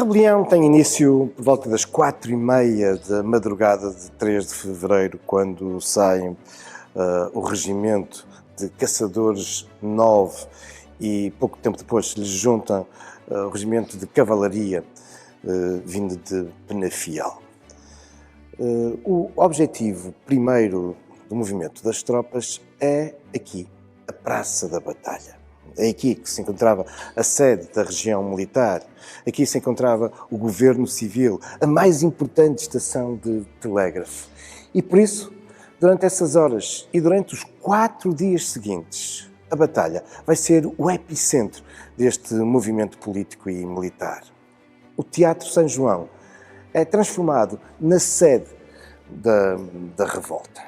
rebelião tem início por volta das 4h30 da madrugada de 3 de fevereiro, quando sai o regimento de caçadores 9 e pouco tempo depois se lhes junta o regimento de cavalaria vindo de Penafiel. O objetivo primeiro do movimento das tropas é aqui, a Praça da Batalha. É aqui que se encontrava a sede da região militar, aqui se encontrava o governo civil, a mais importante estação de telégrafo. E por isso, durante essas horas e durante os 4 dias seguintes, a batalha vai ser o epicentro deste movimento político e militar. O Teatro São João é transformado na sede da revolta.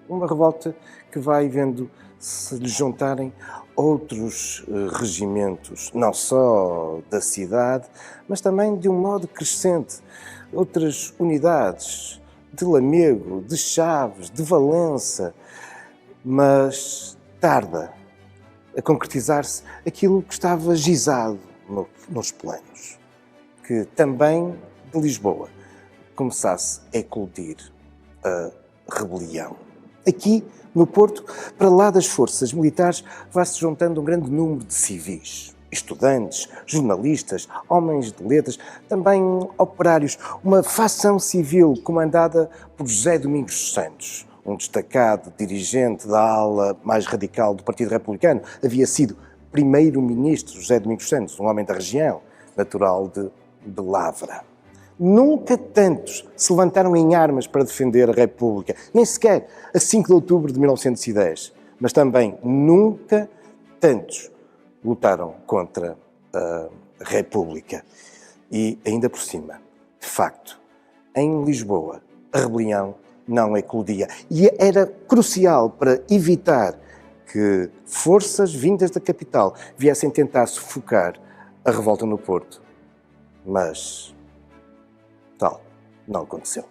Uma revolta que vai vendo se lhe juntarem outros regimentos, não só da cidade, mas também de um modo crescente, outras unidades de Lamego, de Chaves, de Valença, mas tarda a concretizar-se aquilo que estava gizado nos planos, que também de Lisboa começasse a eclodir a rebelião. Aqui, no Porto, para lá das forças militares, vai-se juntando um grande número de civis, estudantes, jornalistas, homens de letras, também operários, uma facção civil comandada por José Domingos Santos, um destacado dirigente da ala mais radical do Partido Republicano. Havia sido primeiro-ministro José Domingos Santos, um homem da região, natural de Lavra. Nunca tantos se levantaram em armas para defender a República, nem sequer a 5 de outubro de 1910, mas também nunca tantos lutaram contra a República. E ainda por cima, de facto, em Lisboa, a rebelião não eclodia. E era crucial para evitar que forças vindas da capital viessem tentar sufocar a revolta no Porto. Mas tal não aconteceu.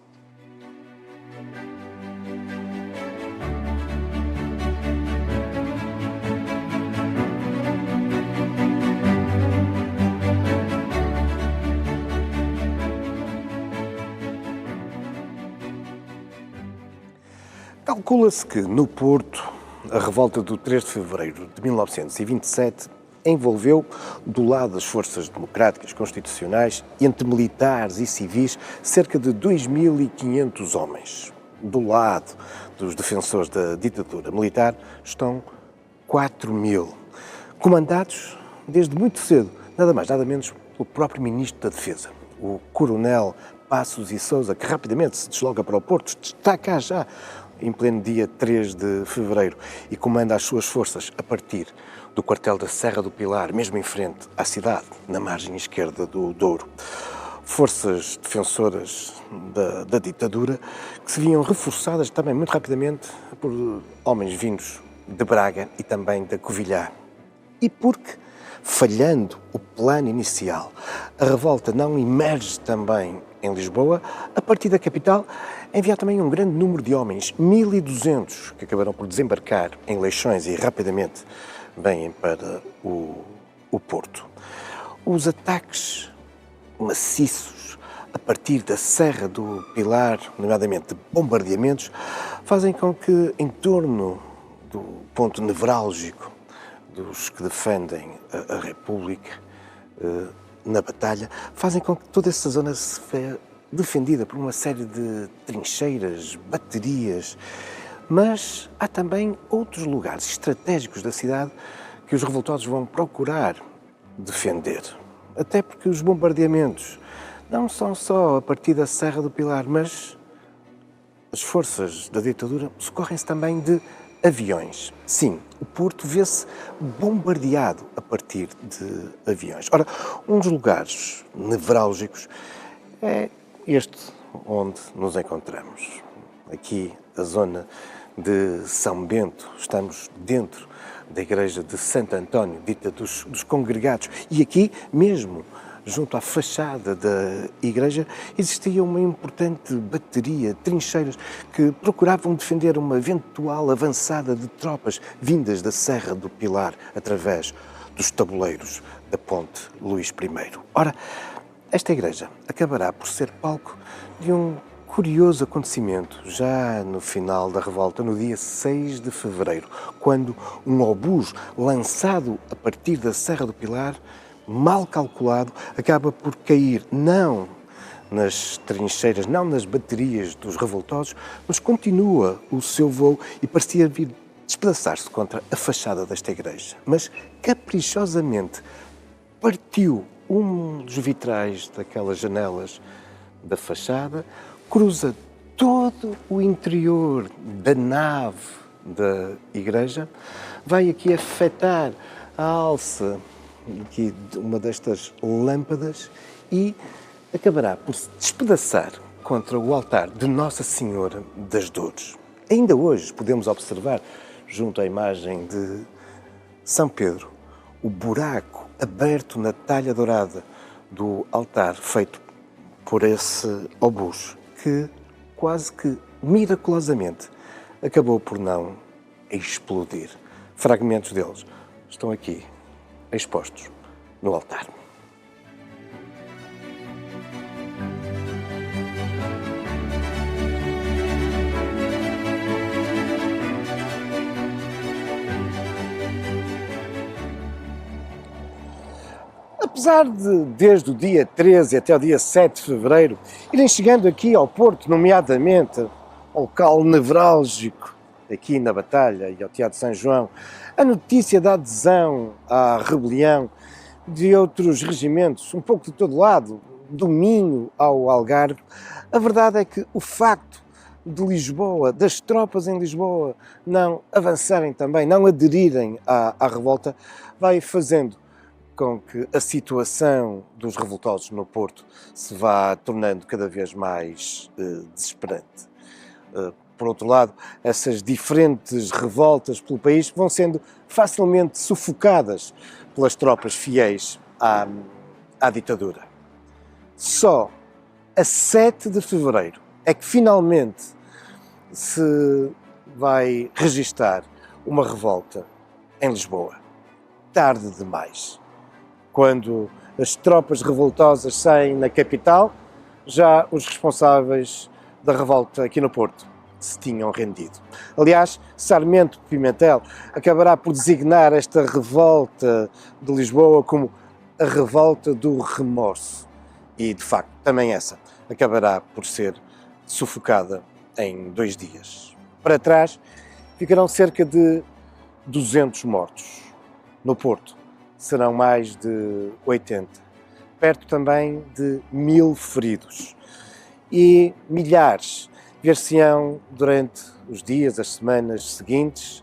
Calcula-se que no Porto, a revolta do 3 de fevereiro de 1927 envolveu, do lado das forças democráticas constitucionais, entre militares e civis, cerca de 2.500 homens. Do lado dos defensores da ditadura militar estão 4.000, comandados desde muito cedo, nada mais, nada menos, pelo próprio Ministro da Defesa, o Coronel Passos e Sousa, que rapidamente se desloca para o Porto, está cá já em pleno dia 3 de fevereiro e comanda as suas forças a partir do quartel da Serra do Pilar, mesmo em frente à cidade, na margem esquerda do Douro. Forças defensoras da ditadura que se viam reforçadas também muito rapidamente por homens vindos de Braga e também da Covilhã. E porque, falhando o plano inicial, a revolta não emerge também em Lisboa, a partir da capital envia também um grande número de homens, 1.200, que acabaram por desembarcar em Leixões e rapidamente vêm para o Porto. Os ataques maciços a partir da Serra do Pilar, nomeadamente de bombardeamentos, fazem com que, em torno do ponto nevrálgico dos que defendem a República na batalha, fazem com que toda essa zona se vê defendida por uma série de trincheiras, baterias, mas há também outros lugares estratégicos da cidade que os revoltosos vão procurar defender. Até porque os bombardeamentos não são só a partir da Serra do Pilar, mas as forças da ditadura socorrem-se também de aviões. Sim, o Porto vê-se bombardeado a partir de aviões. Ora, um dos lugares nevrálgicos é este onde nos encontramos. Aqui, a zona de São Bento, estamos dentro da igreja de Santo António, dita dos congregados. E aqui mesmo, junto à fachada da igreja, existia uma importante bateria, trincheiras, que procuravam defender uma eventual avançada de tropas vindas da Serra do Pilar, através dos tabuleiros da Ponte Luís I. Ora, Esta igreja acabará por ser palco de um curioso acontecimento já no final da revolta, no dia 6 de fevereiro, quando um obus lançado a partir da Serra do Pilar, mal calculado, acaba por cair não nas trincheiras, não nas baterias dos revoltosos, mas continua o seu voo e parecia vir despedaçar-se contra a fachada desta igreja. Mas, caprichosamente, partiu um dos vitrais daquelas janelas da fachada, cruza todo o interior da nave da igreja, vai aqui afetar a alça aqui de uma destas lâmpadas e acabará por se despedaçar contra o altar de Nossa Senhora das Dores. Ainda hoje podemos observar, junto à imagem de São Pedro, o buraco aberto na talha dourada do altar feito por esse obus, que quase que miraculosamente acabou por não explodir. Fragmentos deles estão aqui expostos no altar. Apesar de, desde o dia 13 até o dia 7 de fevereiro, irem chegando aqui ao Porto, nomeadamente ao local nevrálgico, aqui na Batalha e ao Teatro de São João, a notícia da adesão à rebelião de outros regimentos, um pouco de todo lado, do Minho ao Algarve, a verdade é que o facto de Lisboa, das tropas em Lisboa, não avançarem também, não aderirem à revolta, vai fazendo com que a situação dos revoltosos no Porto se vá tornando cada vez mais desesperante. Por outro lado, essas diferentes revoltas pelo país vão sendo facilmente sufocadas pelas tropas fiéis à ditadura. Só a 7 de fevereiro é que finalmente se vai registar uma revolta em Lisboa. Tarde demais. Quando as tropas revoltosas saem na capital, já os responsáveis da revolta aqui no Porto se tinham rendido. Aliás, Sarmento Pimentel acabará por designar esta revolta de Lisboa como a revolta do remorso. E, de facto, também essa acabará por ser sufocada em 2 dias. Para trás ficarão cerca de 200 mortos. No Porto serão mais de 80, perto também de 1000 feridos. E milhares ver-se-ão durante os dias, as semanas seguintes,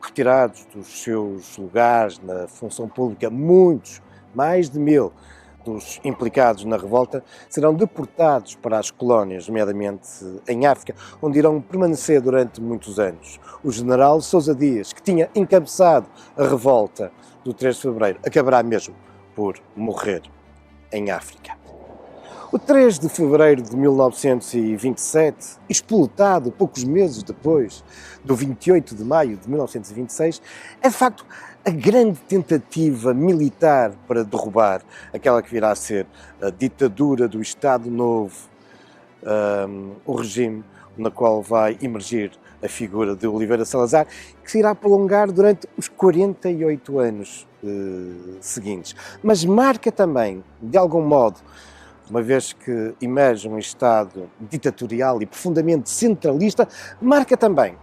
retirados dos seus lugares na função pública. Muitos, mais de 1000 dos implicados na revolta, serão deportados para as colónias, nomeadamente em África, onde irão permanecer durante muitos anos. O general Sousa Dias, que tinha encabeçado a revolta do 3 de fevereiro, acabará mesmo por morrer em África. O 3 de fevereiro de 1927, expultado poucos meses depois do 28 de maio de 1926, é de facto a grande tentativa militar para derrubar aquela que virá a ser a ditadura do Estado Novo, o regime na qual vai emergir a figura de Oliveira Salazar, que se irá prolongar durante os 48 anos seguintes. Mas marca também, de algum modo, uma vez que emerge um Estado ditatorial e profundamente centralista, marca também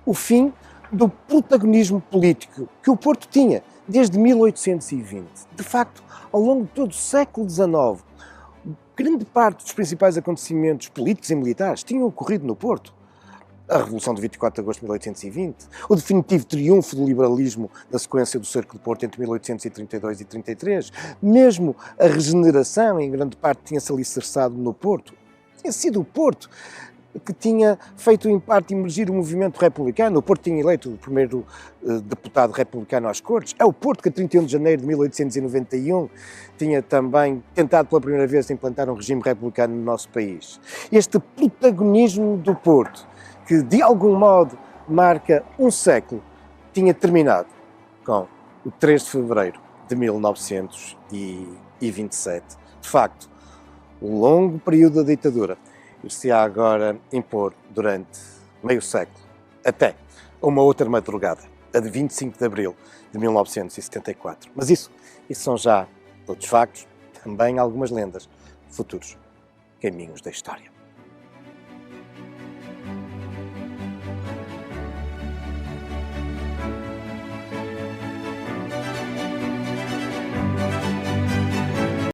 o fim do protagonismo político que o Porto tinha desde 1820. De facto, ao longo de todo o século XIX, grande parte dos principais acontecimentos políticos e militares tinham ocorrido no Porto. A Revolução de 24 de agosto de 1820, o definitivo triunfo do liberalismo na sequência do Cerco de Porto entre 1832 e 33, mesmo a regeneração, em grande parte, tinha-se alicerçado no Porto. Tinha sido o Porto que tinha feito, em parte, emergir o movimento republicano. O Porto tinha eleito o primeiro deputado republicano às Cortes. É o Porto que, a 31 de janeiro de 1891, tinha também tentado pela primeira vez implantar um regime republicano no nosso país. Este protagonismo do Porto, que de algum modo marca um século, tinha terminado com o 3 de fevereiro de 1927, De facto, o longo período da ditadura ir-se-á agora impor durante meio século, até uma outra madrugada, a de 25 de abril de 1974. Mas isso são já outros factos, também algumas lendas, futuros caminhos da história.